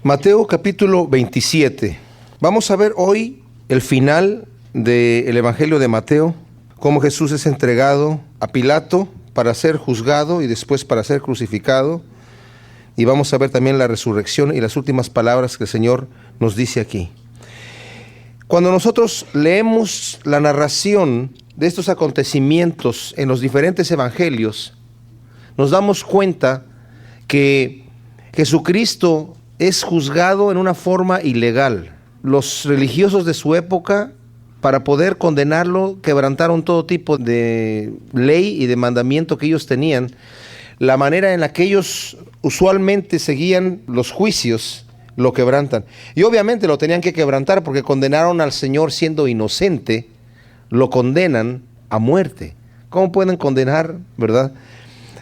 Mateo capítulo 27. Vamos a ver hoy el final del Evangelio de Mateo, cómo Jesús es entregado a Pilato para ser juzgado y después para ser crucificado. Y vamos a ver también la resurrección y las últimas palabras que el Señor nos dice aquí. Cuando nosotros leemos la narración de estos acontecimientos en los diferentes evangelios, nos damos cuenta que Jesucristo es juzgado en una forma ilegal. Los religiosos de su época, para poder condenarlo, quebrantaron todo tipo de ley y de mandamiento que ellos tenían. La manera en la que ellos usualmente seguían los juicios, lo quebrantan. Y obviamente lo tenían que quebrantar porque condenaron al Señor siendo inocente, lo condenan a muerte. ¿Cómo pueden condenar, verdad,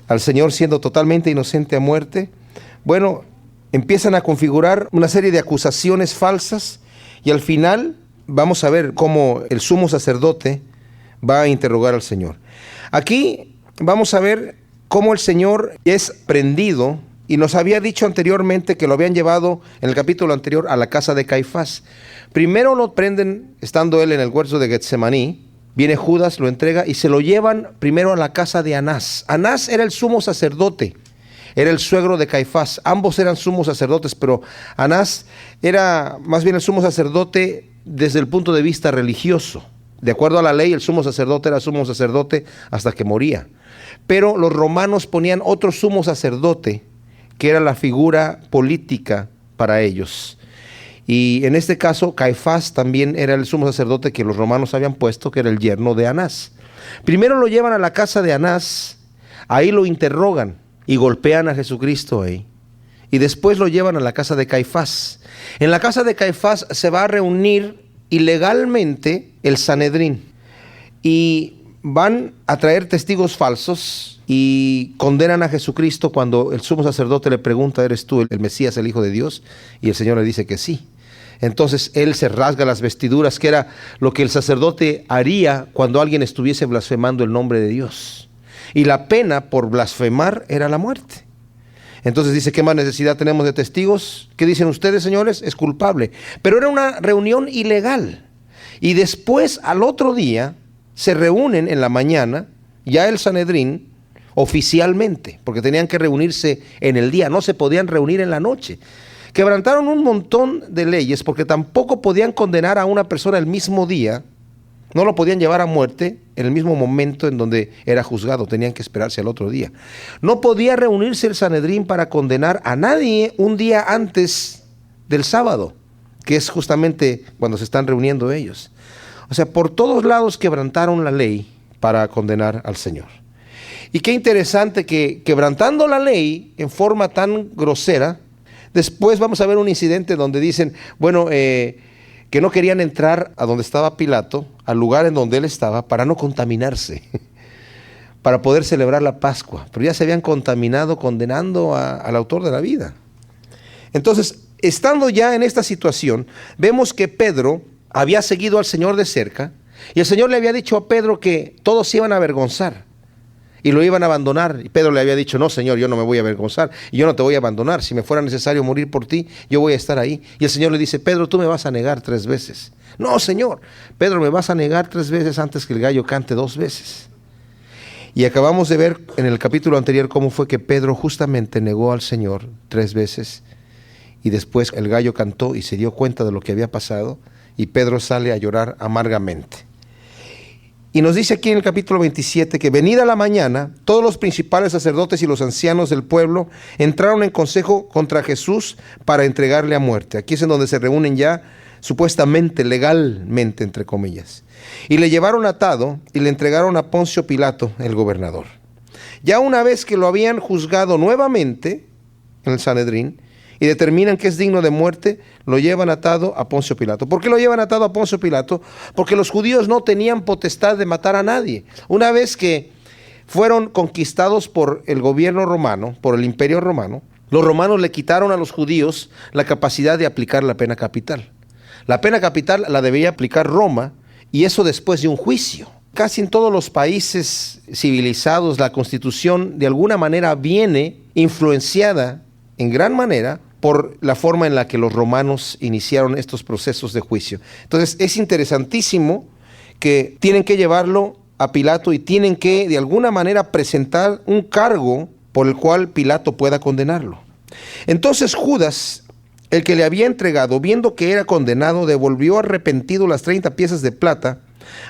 al Señor siendo totalmente inocente a muerte? Bueno, empiezan a configurar una serie de acusaciones falsas y al final vamos a ver cómo el sumo sacerdote va a interrogar al Señor. Aquí vamos a ver cómo el Señor es prendido y nos había dicho anteriormente que lo habían llevado en el capítulo anterior a la casa de Caifás. Primero lo prenden estando él en el huerto de Getsemaní, viene Judas, lo entrega y se lo llevan primero a la casa de Anás. Anás era el sumo sacerdote. Era el suegro de Caifás. Ambos eran sumos sacerdotes, pero Anás era más bien el sumo sacerdote desde el punto de vista religioso. De acuerdo a la ley, el sumo sacerdote era sumo sacerdote hasta que moría. Pero los romanos ponían otro sumo sacerdote, que era la figura política para ellos. Y en este caso, Caifás también era el sumo sacerdote que los romanos habían puesto, que era el yerno de Anás. Primero lo llevan a la casa de Anás, ahí lo interrogan y golpean a Jesucristo ahí. Y después lo llevan a la casa de Caifás. En la casa de Caifás se va a reunir ilegalmente el Sanedrín. Y van a traer testigos falsos y condenan a Jesucristo cuando el sumo sacerdote le pregunta, ¿eres tú el Mesías, el Hijo de Dios? Y el Señor le dice que sí. Entonces él se rasga las vestiduras, que era lo que el sacerdote haría cuando alguien estuviese blasfemando el nombre de Dios. Y la pena por blasfemar era la muerte. Entonces dice, ¿qué más necesidad tenemos de testigos? ¿Qué dicen ustedes, señores? Es culpable. Pero era una reunión ilegal. Y después, al otro día, se reúnen en la mañana, ya el Sanedrín, oficialmente, porque tenían que reunirse en el día, no se podían reunir en la noche. Quebrantaron un montón de leyes, porque tampoco podían condenar a una persona el mismo día. No lo podían llevar a muerte en el mismo momento en donde era juzgado, tenían que esperarse al otro día. No podía reunirse el Sanedrín para condenar a nadie un día antes del sábado, que es justamente cuando se están reuniendo ellos. O sea, por todos lados quebrantaron la ley para condenar al Señor. Y qué interesante que quebrantando la ley en forma tan grosera, después vamos a ver un incidente donde dicen, bueno, que no querían entrar a donde estaba Pilato, al lugar en donde él estaba, para no contaminarse, para poder celebrar la Pascua. Pero ya se habían contaminado condenando al autor de la vida. Entonces, estando ya en esta situación, vemos que Pedro había seguido al Señor de cerca, y el Señor le había dicho a Pedro que todos se iban a avergonzar y lo iban a abandonar. Y Pedro le había dicho, no, Señor, yo no me voy a avergonzar y yo no te voy a abandonar. Si me fuera necesario morir por ti, yo voy a estar ahí. Y el Señor le dice, Pedro, tú me vas a negar 3 veces. No, Señor, Pedro, me vas a negar 3 veces antes que el gallo cante 2 veces. Y acabamos de ver en el capítulo anterior cómo fue que Pedro justamente negó al Señor 3 veces. Y después el gallo cantó y se dio cuenta de lo que había pasado. Y Pedro sale a llorar amargamente. Y nos dice aquí en el capítulo 27 que venida la mañana, todos los principales sacerdotes y los ancianos del pueblo entraron en consejo contra Jesús para entregarle a muerte. Aquí es en donde se reúnen ya supuestamente, legalmente, entre comillas. Y le llevaron atado y le entregaron a Poncio Pilato, el gobernador. Ya una vez que lo habían juzgado nuevamente en el Sanedrín, y determinan que es digno de muerte, lo llevan atado a Poncio Pilato. ¿Por qué lo llevan atado a Poncio Pilato? Porque los judíos no tenían potestad de matar a nadie. Una vez que fueron conquistados por el gobierno romano, por el imperio romano, los romanos le quitaron a los judíos la capacidad de aplicar la pena capital. La pena capital la debía aplicar Roma, y eso después de un juicio. Casi en todos los países civilizados la Constitución de alguna manera viene influenciada en gran manera por la forma en la que los romanos iniciaron estos procesos de juicio. Entonces es interesantísimo que tienen que llevarlo a Pilato y tienen que de alguna manera presentar un cargo por el cual Pilato pueda condenarlo. Entonces Judas, el que le había entregado, viendo que era condenado, devolvió arrepentido las 30 piezas de plata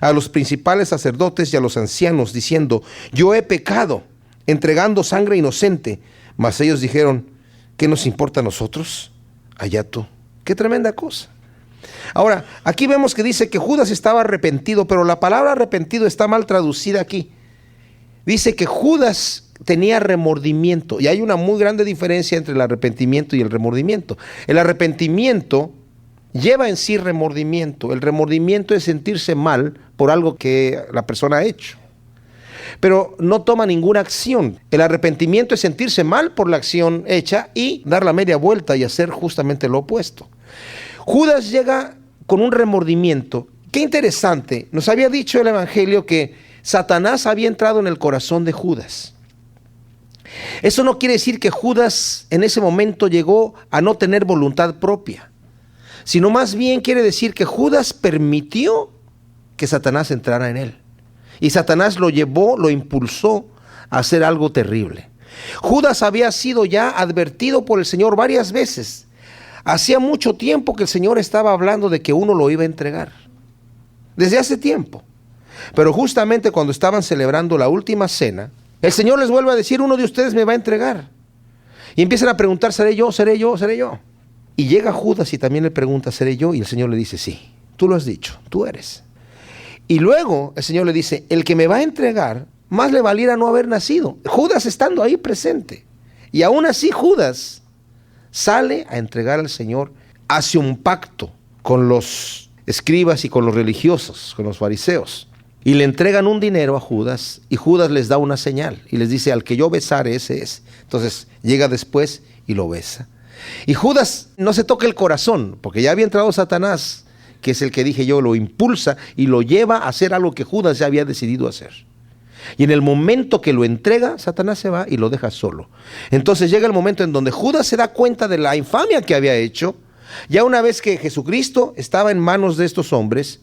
a los principales sacerdotes y a los ancianos, diciendo: yo he pecado, entregando sangre inocente. Mas ellos dijeron: ¿qué nos importa a nosotros? Allá tú. Qué tremenda cosa. Ahora, aquí vemos que dice que Judas estaba arrepentido, pero la palabra arrepentido está mal traducida aquí. Dice que Judas tenía remordimiento, y hay una muy grande diferencia entre el arrepentimiento y el remordimiento. El arrepentimiento lleva en sí remordimiento. El remordimiento es sentirse mal por algo que la persona ha hecho, pero no toma ninguna acción. El arrepentimiento es sentirse mal por la acción hecha y dar la media vuelta y hacer justamente lo opuesto. Judas llega con un remordimiento. Qué interesante, nos había dicho el Evangelio que Satanás había entrado en el corazón de Judas. Eso no quiere decir que Judas en ese momento llegó a no tener voluntad propia, sino más bien quiere decir que Judas permitió que Satanás entrara en él. Y Satanás lo llevó, lo impulsó a hacer algo terrible. Judas había sido ya advertido por el Señor varias veces. Hacía mucho tiempo que el Señor estaba hablando de que uno lo iba a entregar. Desde hace tiempo. Pero justamente cuando estaban celebrando la última cena, el Señor les vuelve a decir: uno de ustedes me va a entregar. Y empiezan a preguntar: ¿seré yo? ¿Seré yo? ¿Seré yo? Y llega Judas y también le pregunta: ¿seré yo? Y el Señor le dice: sí, tú lo has dicho, tú eres. Y luego el Señor le dice: el que me va a entregar, más le valiera no haber nacido. Judas estando ahí presente. Y aún así Judas sale a entregar al Señor, hace un pacto con los escribas y con los religiosos, con los fariseos. Y le entregan un dinero a Judas, y Judas les da una señal y les dice: al que yo besare, ese es. Entonces llega después y lo besa. Y Judas no se toca el corazón, porque ya había entrado Satanás, que es el que dije yo, lo impulsa y lo lleva a hacer algo que Judas ya había decidido hacer. Y en el momento que lo entrega, Satanás se va y lo deja solo. Entonces llega el momento en donde Judas se da cuenta de la infamia que había hecho, ya una vez que Jesucristo estaba en manos de estos hombres,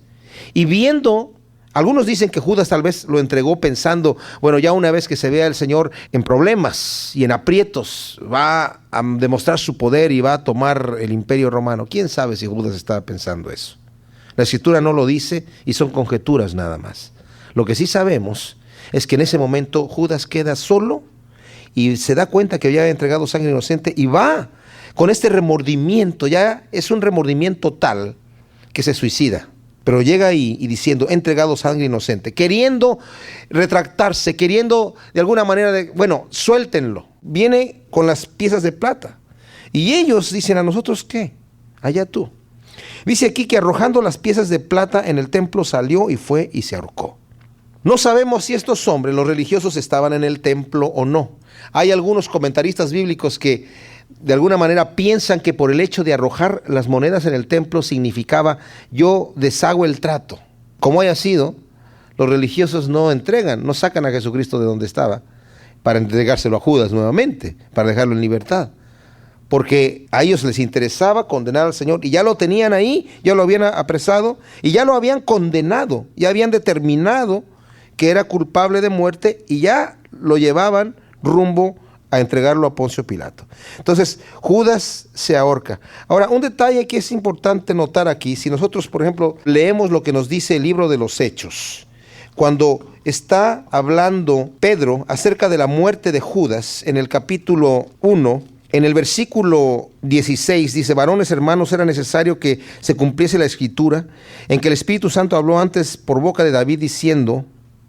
y viendo, algunos dicen que Judas tal vez lo entregó pensando: bueno, ya una vez que se vea el Señor en problemas y en aprietos, va a demostrar su poder y va a tomar el imperio romano. ¿Quién sabe si Judas estaba pensando eso? La Escritura no lo dice y son conjeturas nada más. Lo que sí sabemos es que en ese momento Judas queda solo y se da cuenta que había entregado sangre inocente y va con este remordimiento. Ya es un remordimiento tal que se suicida. Pero llega ahí y diciendo: he entregado sangre inocente, queriendo retractarse, queriendo de alguna manera, bueno, suéltenlo. Viene con las piezas de plata. Y ellos dicen: ¿a nosotros qué? Allá tú. Dice aquí que arrojando las piezas de plata en el templo salió y fue y se ahorcó. No sabemos si estos hombres, los religiosos, estaban en el templo o no. Hay algunos comentaristas bíblicos que de alguna manera piensan que por el hecho de arrojar las monedas en el templo significaba: yo deshago el trato. Como haya sido, los religiosos no sacan a Jesucristo de donde estaba para entregárselo a Judas nuevamente, para dejarlo en libertad. Porque a ellos les interesaba condenar al Señor y ya lo tenían ahí, ya lo habían apresado y ya lo habían condenado, ya habían determinado que era culpable de muerte y ya lo llevaban rumbo a entregarlo a Poncio Pilato. Entonces Judas se ahorca. Ahora, un detalle que es importante notar aquí: si nosotros, por ejemplo, leemos lo que nos dice el libro de los Hechos, cuando está hablando Pedro acerca de la muerte de Judas, en el capítulo 1, en el versículo 16, dice: varones hermanos, era necesario que se cumpliese la escritura, en que el Espíritu Santo habló antes por boca de David, diciendo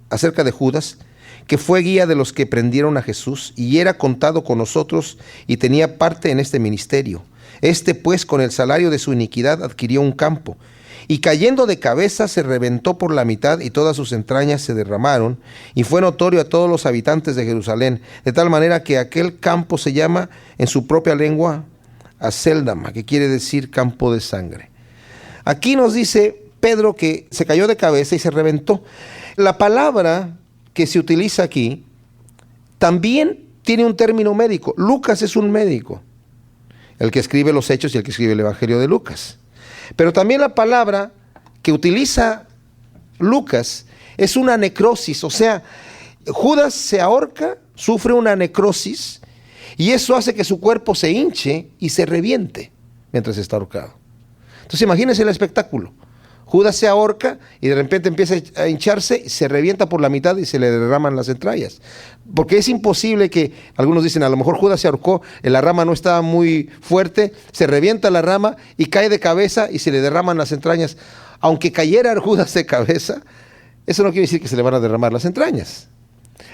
acerca de Judas, que fue guía de los que prendieron a Jesús, y era contado con nosotros, y tenía parte en este ministerio. Este pues, con el salario de su iniquidad, adquirió un campo, y cayendo de cabeza se reventó por la mitad, y todas sus entrañas se derramaron, y fue notorio a todos los habitantes de Jerusalén, de tal manera que aquel campo se llama en su propia lengua Aceldama, que quiere decir campo de sangre. Aquí nos dice Pedro que se cayó de cabeza y se reventó. La palabra que se utiliza aquí también tiene un término médico. Lucas es un médico el que escribe los Hechos y el que escribe el Evangelio de Lucas. Pero también la palabra que utiliza Lucas es una necrosis, o sea, Judas se ahorca, sufre una necrosis y eso hace que su cuerpo se hinche y se reviente mientras está ahorcado. Entonces imagínense el espectáculo. Judas se ahorca y de repente empieza a hincharse, se revienta por la mitad y se le derraman las entrañas. Porque es imposible que, algunos dicen, a lo mejor Judas se ahorcó, la rama no estaba muy fuerte, se revienta la rama y cae de cabeza y se le derraman las entrañas. Aunque cayera Judas de cabeza, eso no quiere decir que se le van a derramar las entrañas.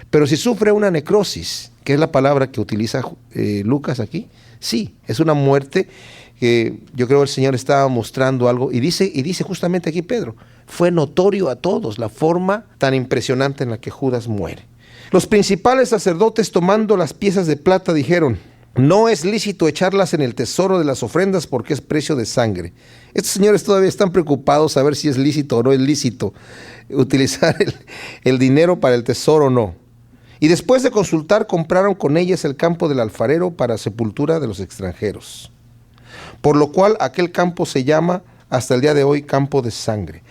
Pero si sufre una necrosis, que es la palabra que utiliza Lucas aquí, sí, es una muerte que yo creo el Señor estaba mostrando algo, y dice justamente aquí Pedro, fue notorio a todos la forma tan impresionante en la que Judas muere. Los principales sacerdotes, tomando las piezas de plata, dijeron: no es lícito echarlas en el tesoro de las ofrendas porque es precio de sangre. Estos señores todavía están preocupados a ver si es lícito o no es lícito utilizar el dinero para el tesoro o no. Y después de consultar, compraron con ellas el campo del alfarero para sepultura de los extranjeros. Por lo cual aquel campo se llama hasta el día de hoy campo de sangre.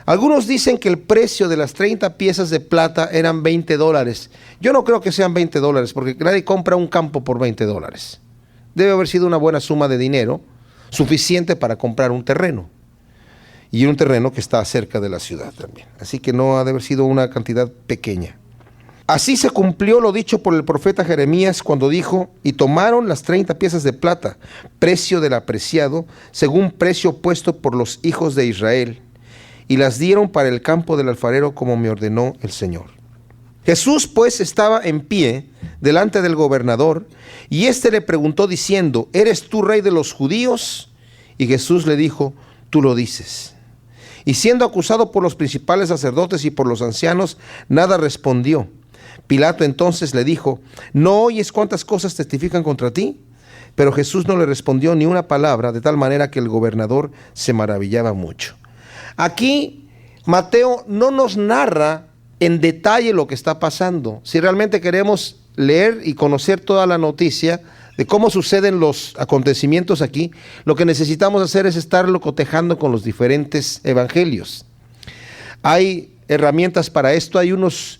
Algunos dicen que el precio de las 30 piezas de plata eran $20. Yo no creo que sean $20 porque nadie compra un campo por $20. Debe haber sido una buena suma de dinero, suficiente para comprar un terreno. Y un terreno que está cerca de la ciudad también. Así que no ha de haber sido una cantidad pequeña. Así se cumplió lo dicho por el profeta Jeremías cuando dijo: y tomaron las 30 piezas de plata, precio del apreciado, según precio puesto por los hijos de Israel, y las dieron para el campo del alfarero como me ordenó el Señor. Jesús pues estaba en pie delante del gobernador, y éste le preguntó diciendo: ¿eres tú rey de los judíos? Y Jesús le dijo: tú lo dices. Y siendo acusado por los principales sacerdotes y por los ancianos, nada respondió. Pilato entonces le dijo: ¿no oyes cuántas cosas testifican contra ti? Pero Jesús no le respondió ni una palabra, de tal manera que el gobernador se maravillaba mucho. Aquí Mateo no nos narra en detalle lo que está pasando. Si realmente queremos leer y conocer toda la noticia de cómo suceden los acontecimientos aquí, lo que necesitamos hacer es estarlo cotejando con los diferentes evangelios. Hay herramientas para esto, hay unas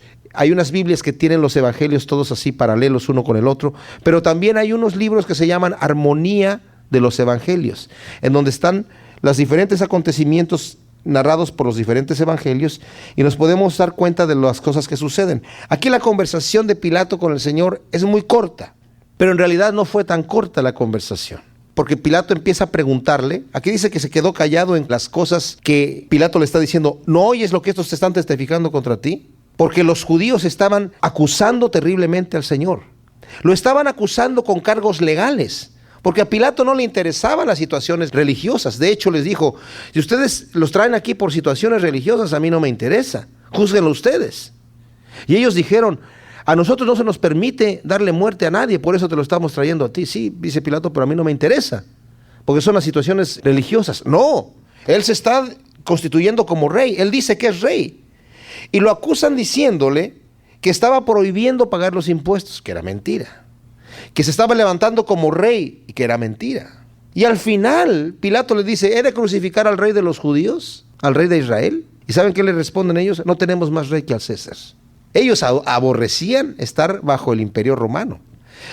Biblias que tienen los evangelios todos así paralelos uno con el otro, pero también hay unos libros que se llaman Armonía de los Evangelios, en donde están los diferentes acontecimientos narrados por los diferentes evangelios y nos podemos dar cuenta de las cosas que suceden. Aquí la conversación de Pilato con el Señor es muy corta, pero en realidad no fue tan corta la conversación, porque Pilato empieza a preguntarle. Aquí dice que se quedó callado en las cosas que Pilato le está diciendo. ¿No oyes lo que estos te están testificando contra ti? Porque los judíos estaban acusando terriblemente al Señor. Lo estaban acusando con cargos legales, porque a Pilato no le interesaban las situaciones religiosas. De hecho, les dijo: si ustedes los traen aquí por situaciones religiosas, a mí no me interesa, júzguenlo ustedes. Y ellos dijeron: a nosotros no se nos permite darle muerte a nadie, por eso te lo estamos trayendo a ti. Sí, dice Pilato, pero a mí no me interesa, porque son las situaciones religiosas. No, él se está constituyendo como rey, él dice que es rey. Y lo acusan diciéndole que estaba prohibiendo pagar los impuestos, que era mentira. Que se estaba levantando como rey, y que era mentira. Y al final, Pilato le dice: ¿he de crucificar al rey de los judíos? ¿Al rey de Israel? ¿Y saben qué le responden ellos? No tenemos más rey que al César. Ellos aborrecían estar bajo el imperio romano.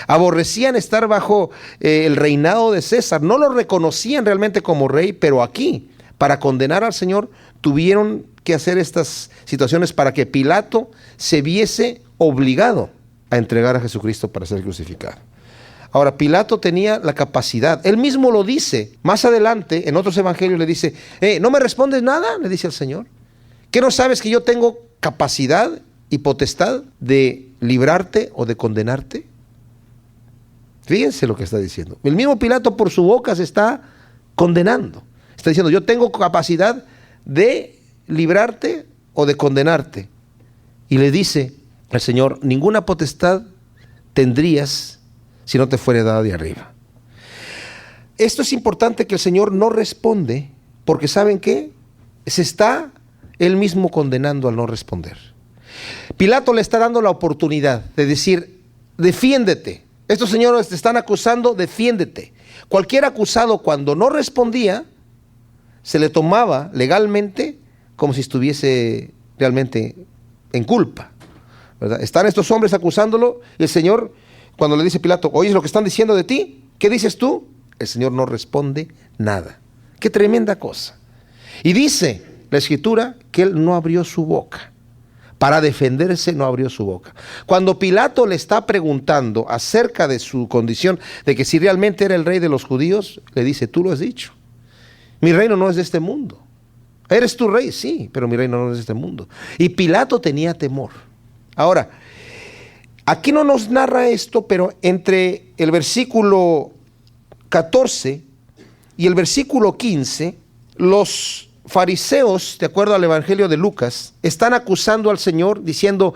Aborrecían estar bajo el reinado de César. No lo reconocían realmente como rey, pero aquí, para condenar al Señor, tuvieron que hacer estas situaciones para que Pilato se viese obligado a entregar a Jesucristo para ser crucificado. Ahora, Pilato tenía la capacidad, él mismo lo dice, más adelante en otros evangelios le dice: ¿no me respondes nada?, le dice al Señor. ¿Qué no sabes que yo tengo capacidad y potestad de librarte o de condenarte? Fíjense lo que está diciendo. El mismo Pilato por su boca se está condenando. Está diciendo: yo tengo capacidad de librarte o de condenarte. Y le dice al Señor: ninguna potestad tendrías si no te fuera dada de arriba. Esto es importante, que el Señor no responde, porque ¿saben qué? Se está él mismo condenando al no responder. Pilato le está dando la oportunidad de decir: defiéndete. Estos señores te están acusando, defiéndete. cualquier acusado cuando no respondía, se le tomaba legalmente como si estuviese realmente en culpa, ¿verdad? Están estos hombres acusándolo y el Señor, cuando le dice Pilato, ¿oyes lo que están diciendo de ti? ¿Qué dices tú? El Señor no responde nada. ¡Qué tremenda cosa! Y dice la Escritura que Él no abrió su boca. Para defenderse no abrió su boca. Cuando Pilato le está preguntando acerca de su condición, de que si realmente era el rey de los judíos, le dice, tú lo has dicho. Mi reino no es de este mundo. ¿Eres tu rey? Sí, pero mi reino no es de este mundo. Y Pilato tenía temor. Ahora, aquí no nos narra esto, pero entre el versículo 14 y el versículo 15, los fariseos, de acuerdo al Evangelio de Lucas, están acusando al Señor diciendo,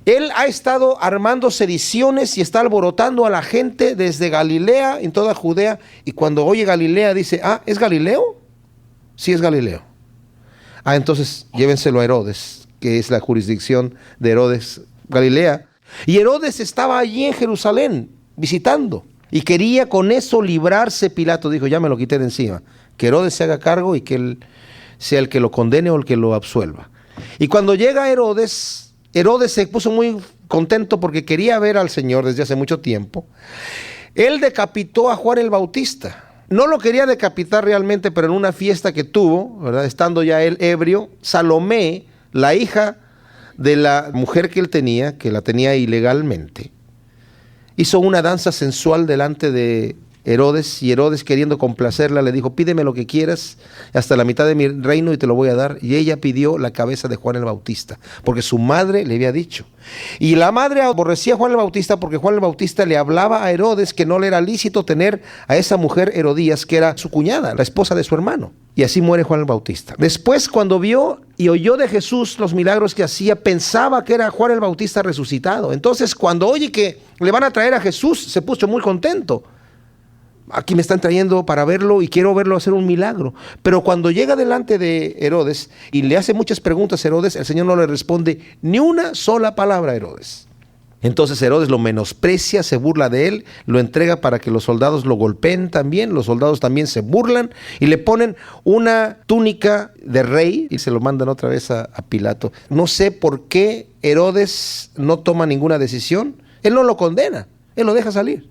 Él ha estado armando sediciones y está alborotando a la gente desde Galilea, en toda Judea, y cuando oye Galilea dice, ¿es Galileo? Sí, es Galileo. Entonces llévenselo a Herodes, que es la jurisdicción de Herodes, Galilea. Y Herodes estaba allí en Jerusalén visitando y quería con eso librarse. Pilato dijo, ya me lo quité de encima, que Herodes se haga cargo y que él sea el que lo condene o el que lo absuelva. Y cuando llega Herodes, Herodes se puso muy contento porque quería ver al Señor desde hace mucho tiempo. Él decapitó a Juan el Bautista. No lo quería decapitar realmente, pero en una fiesta que tuvo, ¿verdad?, estando ya él ebrio, Salomé, la hija de la mujer que él tenía, que la tenía ilegalmente, hizo una danza sensual delante de Herodes, y Herodes, queriendo complacerla, le dijo, pídeme lo que quieras, hasta la mitad de mi reino y te lo voy a dar. Y ella pidió la cabeza de Juan el Bautista, porque su madre le había dicho. Y la madre aborrecía a Juan el Bautista porque Juan el Bautista le hablaba a Herodes que no le era lícito tener a esa mujer Herodías, que era su cuñada, la esposa de su hermano. Y así muere Juan el Bautista. Después, cuando vio y oyó de Jesús los milagros que hacía, pensaba que era Juan el Bautista resucitado. Entonces, cuando oye que le van a traer a Jesús, se puso muy contento. Aquí me están trayendo para verlo y quiero verlo hacer un milagro. Pero cuando llega delante de Herodes y le hace muchas preguntas a Herodes, el Señor no le responde ni una sola palabra a Herodes. Entonces Herodes lo menosprecia, se burla de él, lo entrega para que los soldados lo golpeen también. Los soldados también se burlan y le ponen una túnica de rey y se lo mandan otra vez a Pilato. No sé por qué Herodes no toma ninguna decisión. Él no lo condena, él lo deja salir,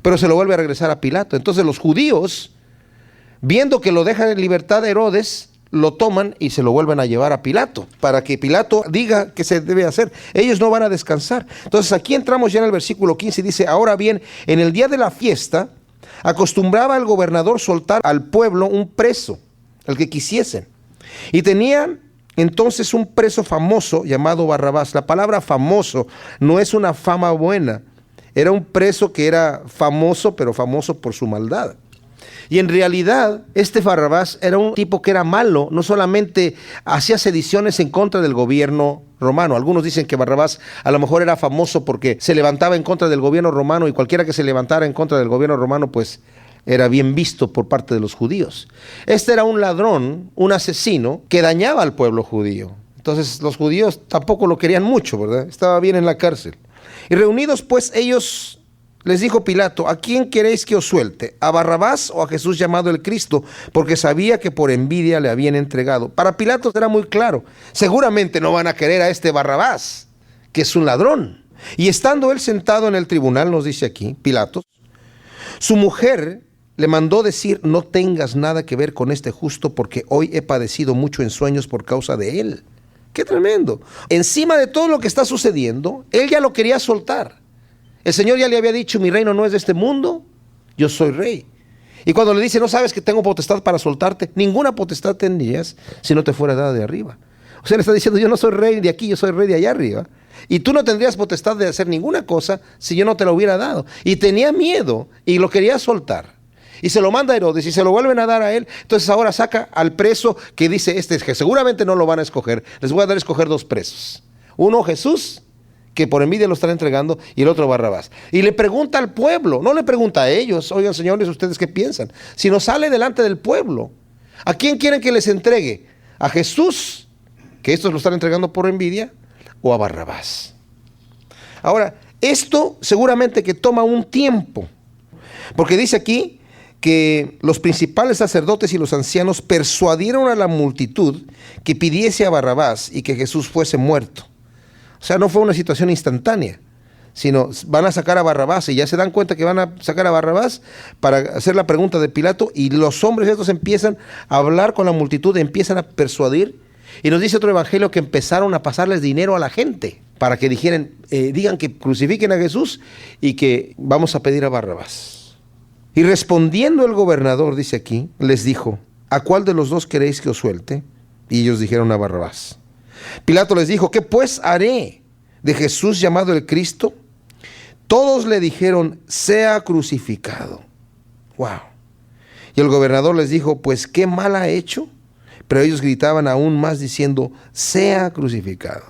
pero se lo vuelve a regresar a Pilato. Entonces los judíos, viendo que lo dejan en libertad de Herodes, lo toman y se lo vuelven a llevar a Pilato, para que Pilato diga qué se debe hacer. Ellos no van a descansar. Entonces aquí entramos ya en el versículo 15 y dice, ahora bien, en el día de la fiesta, acostumbraba el gobernador soltar al pueblo un preso, el que quisiesen. Y tenían entonces un preso famoso llamado Barrabás. La palabra famoso no es una fama buena. Era un preso que era famoso, pero famoso por su maldad. Y en realidad, este Barrabás era un tipo que era malo, no solamente hacía sediciones en contra del gobierno romano. Algunos dicen que Barrabás a lo mejor era famoso porque se levantaba en contra del gobierno romano, y cualquiera que se levantara en contra del gobierno romano, pues era bien visto por parte de los judíos. Este era un ladrón, un asesino que dañaba al pueblo judío. Entonces los judíos tampoco lo querían mucho, ¿verdad? Estaba bien en la cárcel. Y reunidos pues ellos, les dijo Pilato, ¿a quién queréis que os suelte? ¿A Barrabás o a Jesús llamado el Cristo? Porque sabía que por envidia le habían entregado. Para Pilato era muy claro, seguramente no van a querer a este Barrabás, que es un ladrón. Y estando él sentado en el tribunal, nos dice aquí Pilato, su mujer le mandó decir, no tengas nada que ver con este justo, porque hoy he padecido mucho en sueños por causa de él. ¡Qué tremendo! Encima de todo lo que está sucediendo, él ya lo quería soltar. El Señor ya le había dicho, mi reino no es de este mundo, yo soy rey. Y cuando le dice, no sabes que tengo potestad para soltarte, ninguna potestad tendrías si no te fuera dada de arriba. O sea, le está diciendo, yo no soy rey de aquí, yo soy rey de allá arriba. Y tú no tendrías potestad de hacer ninguna cosa si yo no te lo hubiera dado. Y tenía miedo y lo quería soltar. Y se lo manda a Herodes y se lo vuelven a dar a él. Entonces ahora saca al preso que dice, que seguramente no lo van a escoger. Les voy a dar a escoger dos presos. Uno, Jesús, que por envidia lo están entregando, y el otro, Barrabás. Y le pregunta al pueblo, no le pregunta a ellos, oigan señores, ¿ustedes qué piensan? Sino sale delante del pueblo. ¿A quién quieren que les entregue? ¿A Jesús, que estos lo están entregando por envidia, o a Barrabás? Ahora, esto seguramente que toma un tiempo, porque dice aquí que los principales sacerdotes y los ancianos persuadieron a la multitud que pidiese a Barrabás y que Jesús fuese muerto. O sea, no fue una situación instantánea, sino van a sacar a Barrabás y ya se dan cuenta que van a sacar a Barrabás para hacer la pregunta de Pilato, y los hombres estos empiezan a hablar con la multitud, empiezan a persuadir, y nos dice otro evangelio que empezaron a pasarles dinero a la gente para que digan que crucifiquen a Jesús y que vamos a pedir a Barrabás. Y respondiendo el gobernador, dice aquí, les dijo: ¿a cuál de los dos queréis que os suelte? Y ellos dijeron: a Barrabás. Pilato les dijo: ¿qué pues haré de Jesús llamado el Cristo? Todos le dijeron: sea crucificado. Wow. Y el gobernador les dijo: pues qué mal ha hecho. Pero ellos gritaban aún más diciendo: sea crucificado.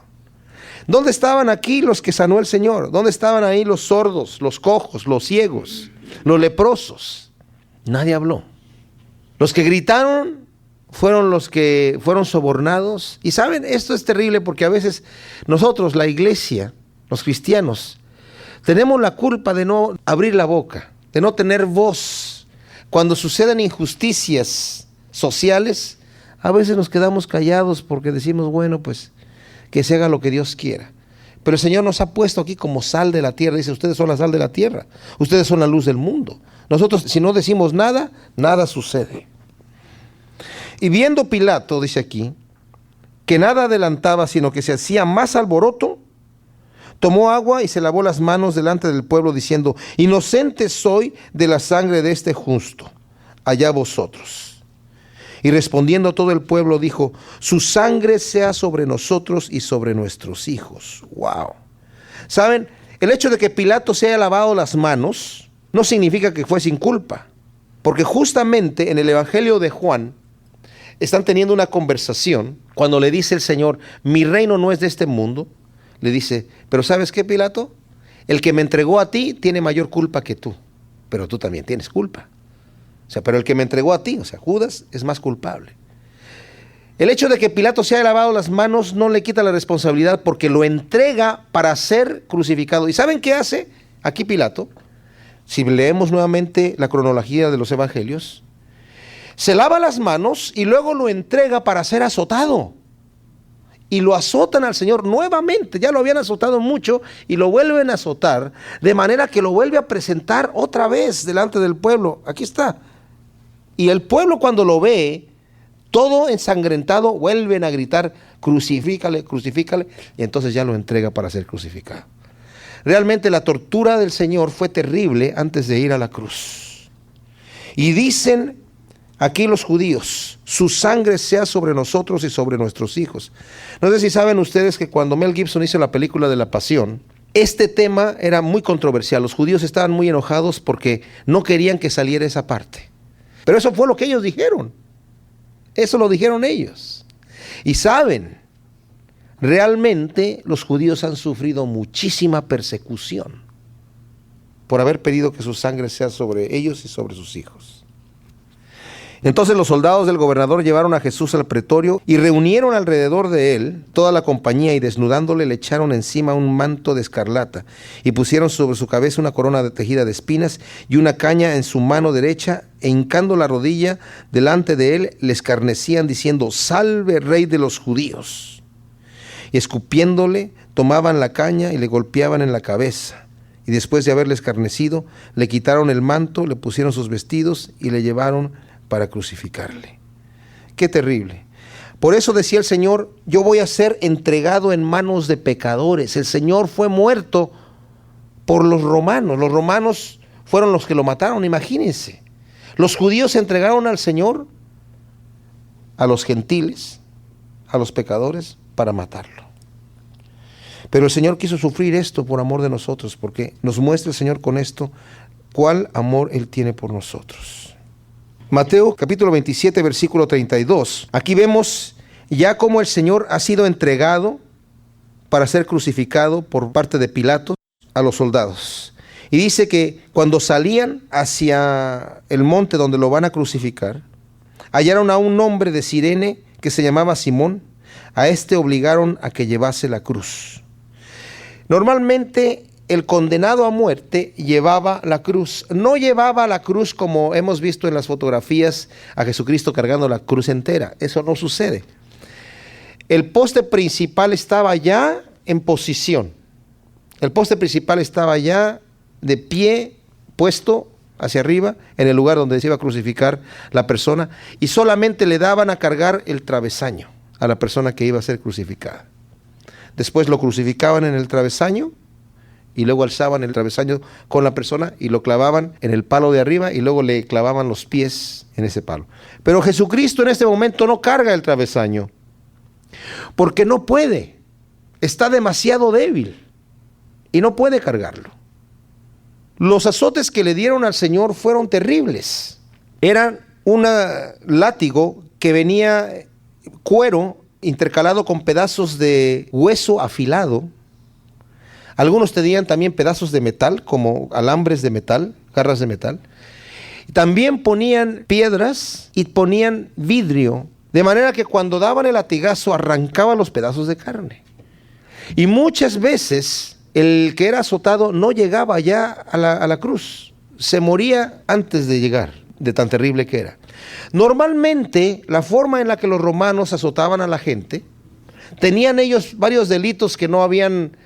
¿Dónde estaban aquí los que sanó el Señor? ¿Dónde estaban ahí los sordos, los cojos, los ciegos, los leprosos? Nadie habló. Los que gritaron fueron los que fueron sobornados. Y saben, esto es terrible porque a veces nosotros, la iglesia, los cristianos, tenemos la culpa de no abrir la boca, de no tener voz. Cuando suceden injusticias sociales, a veces nos quedamos callados porque decimos: bueno, pues que se haga lo que Dios quiera. Pero el Señor nos ha puesto aquí como sal de la tierra. Dice: ustedes son la sal de la tierra, ustedes son la luz del mundo. Nosotros, si no decimos nada, nada sucede. Y viendo Pilato, dice aquí, que nada adelantaba, sino que se hacía más alboroto, tomó agua y se lavó las manos delante del pueblo, diciendo: inocente soy de la sangre de este justo, allá vosotros. Y respondiendo todo el pueblo dijo: su sangre sea sobre nosotros y sobre nuestros hijos. Wow. ¿Saben? El hecho de que Pilato se haya lavado las manos no significa que fue sin culpa, porque justamente en el Evangelio de Juan están teniendo una conversación cuando le dice el Señor: mi reino no es de este mundo. Le dice: pero ¿sabes qué, Pilato? El que me entregó a ti tiene mayor culpa que tú, pero tú también tienes culpa. O sea, pero el que me entregó a ti, o sea, Judas, es más culpable. El hecho de que Pilato se haya lavado las manos no le quita la responsabilidad, porque lo entrega para ser crucificado. ¿Y saben qué hace aquí Pilato? Si leemos nuevamente la cronología de los evangelios, se lava las manos y luego lo entrega para ser azotado. Y lo azotan al Señor nuevamente. Ya lo habían azotado mucho y lo vuelven a azotar, de manera que lo vuelve a presentar otra vez delante del pueblo. Aquí está. Y el pueblo, cuando lo ve todo ensangrentado, vuelven a gritar: crucifícale, crucifícale. Y entonces ya lo entrega para ser crucificado. Realmente la tortura del Señor fue terrible antes de ir a la cruz. Y dicen aquí los judíos: su sangre sea sobre nosotros y sobre nuestros hijos. No sé si saben ustedes que cuando Mel Gibson hizo la película de La Pasión, este tema era muy controversial. Los judíos estaban muy enojados porque no querían que saliera esa parte. Pero eso fue lo que ellos dijeron. Eso lo dijeron ellos. Y saben, realmente los judíos han sufrido muchísima persecución por haber pedido que su sangre sea sobre ellos y sobre sus hijos. Entonces los soldados del gobernador llevaron a Jesús al pretorio y reunieron alrededor de él toda la compañía, y desnudándole le echaron encima un manto de escarlata y pusieron sobre su cabeza una corona tejida de espinas y una caña en su mano derecha, e hincando la rodilla delante de él le escarnecían diciendo: salve, rey de los judíos. Y escupiéndole tomaban la caña y le golpeaban en la cabeza. Y después de haberle escarnecido, le quitaron el manto, le pusieron sus vestidos y le llevaron para crucificarle. Qué terrible. Por eso decía el Señor: yo voy a ser entregado en manos de pecadores. El Señor fue muerto por los romanos. Los romanos fueron los que lo mataron, imagínense. Los judíos entregaron al Señor a los gentiles, a los pecadores, para matarlo. Pero el Señor quiso sufrir esto por amor de nosotros, porque nos muestra el Señor con esto cuál amor Él tiene por nosotros. Mateo capítulo 27, versículo 32. Aquí vemos ya cómo el Señor ha sido entregado para ser crucificado por parte de Pilato a los soldados. Y dice que cuando salían hacia el monte donde lo van a crucificar, hallaron a un hombre de Cirene que se llamaba Simón. A este obligaron a que llevase la cruz. Normalmente el condenado a muerte llevaba la cruz. No llevaba la cruz como hemos visto en las fotografías a Jesucristo cargando la cruz entera. Eso no sucede. El poste principal estaba ya en posición. El poste principal estaba ya de pie, puesto hacia arriba, en el lugar donde se iba a crucificar la persona, y solamente le daban a cargar el travesaño a la persona que iba a ser crucificada. Después lo crucificaban en el travesaño, y luego alzaban el travesaño con la persona y lo clavaban en el palo de arriba, y luego le clavaban los pies en ese palo. Pero Jesucristo en este momento no carga el travesaño, porque no puede, está demasiado débil y no puede cargarlo. Los azotes que le dieron al Señor fueron terribles. Eran un látigo que venía cuero intercalado con pedazos de hueso afilado. Algunos tenían también pedazos de metal, como alambres de metal, garras de metal. También ponían piedras y ponían vidrio, de manera que cuando daban el latigazo arrancaba los pedazos de carne. Y muchas veces el que era azotado no llegaba ya a la cruz. Se moría antes de llegar, de tan terrible que era. Normalmente, la forma en la que los romanos azotaban a la gente, tenían ellos varios delitos que no habían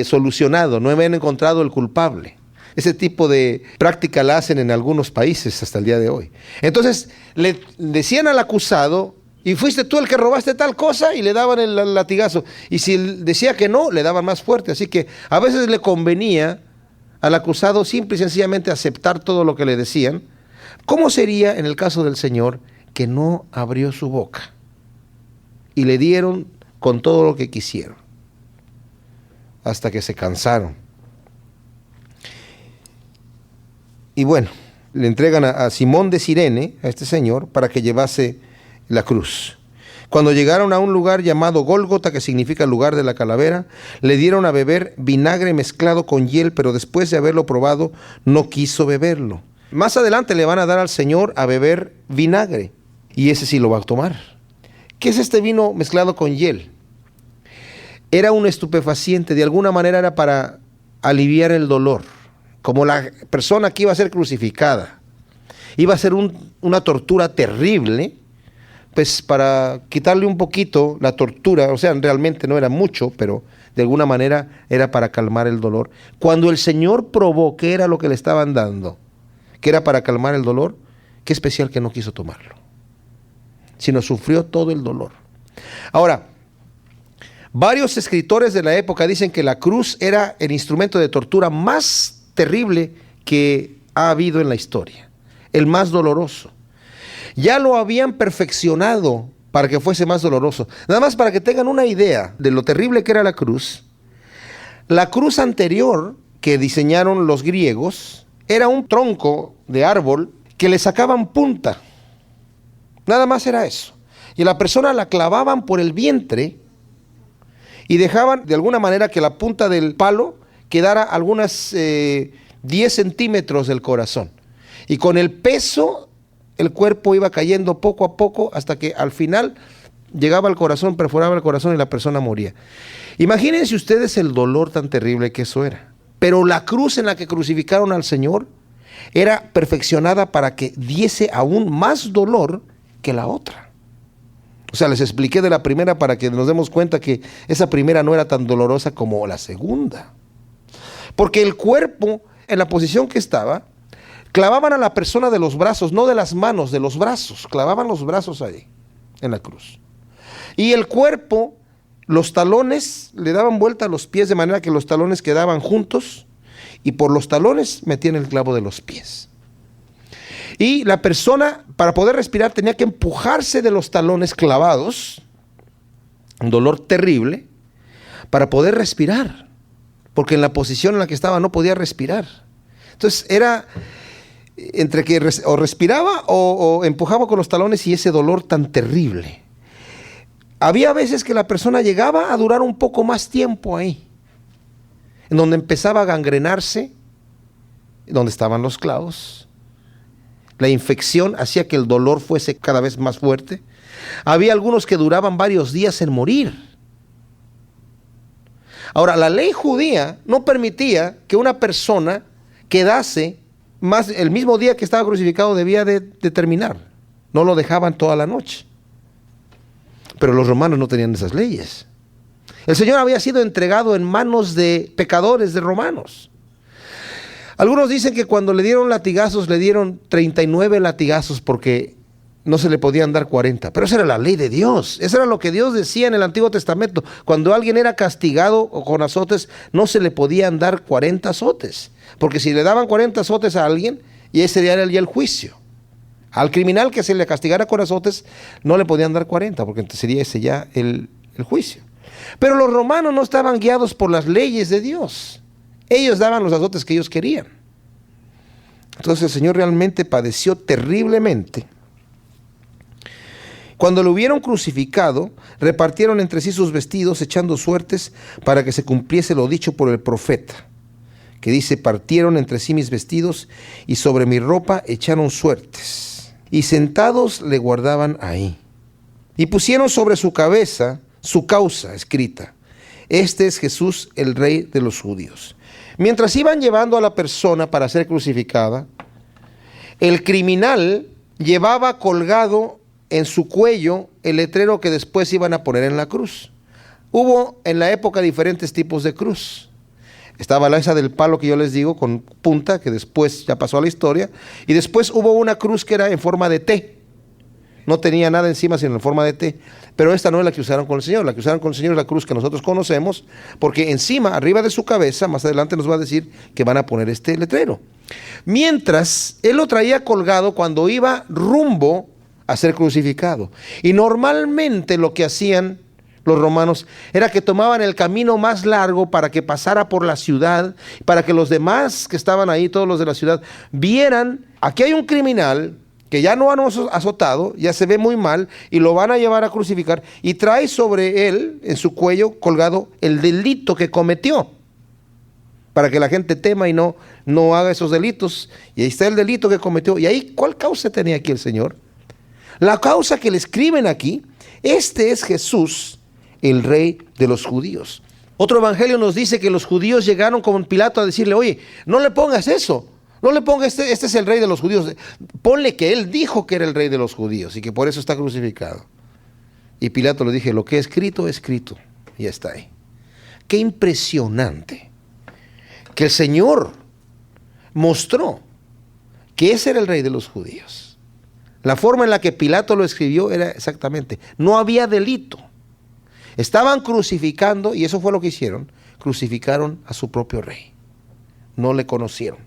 solucionado, no habían encontrado el culpable. Ese tipo de práctica la hacen en algunos países hasta el día de hoy. Entonces, le decían al acusado: y fuiste tú el que robaste tal cosa, y le daban el latigazo. Y si decía que no, le daban más fuerte. Así que a veces le convenía al acusado simple y sencillamente aceptar todo lo que le decían. ¿Cómo sería en el caso del Señor, que no abrió su boca y le dieron con todo lo que quisieron hasta que se cansaron? Y bueno, le entregan a Simón de Cirene, a este señor, para que llevase la cruz. Cuando llegaron a un lugar llamado Gólgota, que significa lugar de la calavera, le dieron a beber vinagre mezclado con hiel, pero después de haberlo probado, no quiso beberlo. Más adelante le van a dar al Señor a beber vinagre, y ese sí lo va a tomar. ¿Qué es este vino mezclado con hiel? Era un estupefaciente, de alguna manera era para aliviar el dolor. Como la persona que iba a ser crucificada iba a ser una tortura terrible, pues para quitarle un poquito la tortura, o sea, realmente no era mucho, pero de alguna manera era para calmar el dolor. Cuando el Señor probó que era lo que le estaban dando, que era para calmar el dolor, qué especial que no quiso tomarlo, sino sufrió todo el dolor. Ahora, varios escritores de la época dicen que la cruz era el instrumento de tortura más terrible que ha habido en la historia, el más doloroso. Ya lo habían perfeccionado para que fuese más doloroso. Nada más para que tengan una idea de lo terrible que era la cruz anterior que diseñaron los griegos era un tronco de árbol que le sacaban punta. Nada más era eso. Y la persona la clavaban por el vientre y dejaban de alguna manera que la punta del palo quedara algunas 10 centímetros del corazón. Y con el peso, el cuerpo iba cayendo poco a poco hasta que al final llegaba al corazón, perforaba el corazón y la persona moría. Imagínense ustedes el dolor tan terrible que eso era. Pero la cruz en la que crucificaron al Señor era perfeccionada para que diese aún más dolor que la otra. O sea, les expliqué de la primera para que nos demos cuenta que esa primera no era tan dolorosa como la segunda. Porque el cuerpo, en la posición que estaba, clavaban a la persona de los brazos, no de las manos, de los brazos. Clavaban los brazos ahí, en la cruz. Y el cuerpo, los talones, le daban vuelta a los pies de manera que los talones quedaban juntos y por los talones metían el clavo de los pies. Y la persona, para poder respirar, tenía que empujarse de los talones clavados, un dolor terrible, para poder respirar, porque en la posición en la que estaba no podía respirar. Entonces era entre que o respiraba o empujaba con los talones y ese dolor tan terrible. Había veces que la persona llegaba a durar un poco más tiempo ahí, en donde empezaba a gangrenarse, donde estaban los clavos. La infección hacía que el dolor fuese cada vez más fuerte. Había algunos que duraban varios días en morir. Ahora, la ley judía no permitía que una persona quedase más, el mismo día que estaba crucificado debía de terminar. No lo dejaban toda la noche. Pero los romanos no tenían esas leyes. El Señor había sido entregado en manos de pecadores, de romanos. Algunos dicen que cuando le dieron latigazos, le dieron 39 latigazos porque no se le podían dar 40. Pero esa era la ley de Dios. Eso era lo que Dios decía en el Antiguo Testamento. Cuando alguien era castigado o con azotes, no se le podían dar 40 azotes. Porque si le daban 40 azotes a alguien, y ese día era ya el juicio. Al criminal que se le castigara con azotes, no le podían dar 40, porque entonces sería ese ya el juicio. Pero los romanos no estaban guiados por las leyes de Dios. Ellos daban los azotes que ellos querían. Entonces el Señor realmente padeció terriblemente. Cuando lo hubieron crucificado, repartieron entre sí sus vestidos, echando suertes para que se cumpliese lo dicho por el profeta, que dice: partieron entre sí mis vestidos y sobre mi ropa echaron suertes. Y sentados le guardaban ahí. Y pusieron sobre su cabeza su causa escrita: este es Jesús, el Rey de los judíos. Mientras iban llevando a la persona para ser crucificada, el criminal llevaba colgado en su cuello el letrero que después iban a poner en la cruz. Hubo en la época diferentes tipos de cruz. Estaba la esa del palo que yo les digo, con punta, que después ya pasó a la historia. Y después hubo una cruz que era en forma de T. No tenía nada encima, sino en forma de T. Pero esta no es la que usaron con el Señor. La que usaron con el Señor es la cruz que nosotros conocemos, porque encima, arriba de su cabeza, más adelante nos va a decir que van a poner este letrero. Mientras, él lo traía colgado cuando iba rumbo a ser crucificado. Y normalmente lo que hacían los romanos era que tomaban el camino más largo para que pasara por la ciudad, para que los demás que estaban ahí, todos los de la ciudad, vieran: aquí hay un criminal que ya no han azotado, ya se ve muy mal, y lo van a llevar a crucificar, y trae sobre él, en su cuello, colgado el delito que cometió, para que la gente tema y no haga esos delitos. Y ahí está el delito que cometió. Y ahí, ¿cuál causa tenía aquí el Señor? La causa que le escriben aquí: este es Jesús, el Rey de los judíos. Otro evangelio nos dice que los judíos llegaron con Pilato a decirle: oye, no le pongas eso, no le pongas este es el Rey de los judíos, ponle que él dijo que era el Rey de los judíos y que por eso está crucificado. Y Pilato le dije: lo que es escrito, y ya está ahí. Qué impresionante que el Señor mostró que ese era el Rey de los judíos. La forma en la que Pilato lo escribió era exactamente: no había delito. Estaban crucificando, y eso fue lo que hicieron: crucificaron a su propio rey. No le conocieron.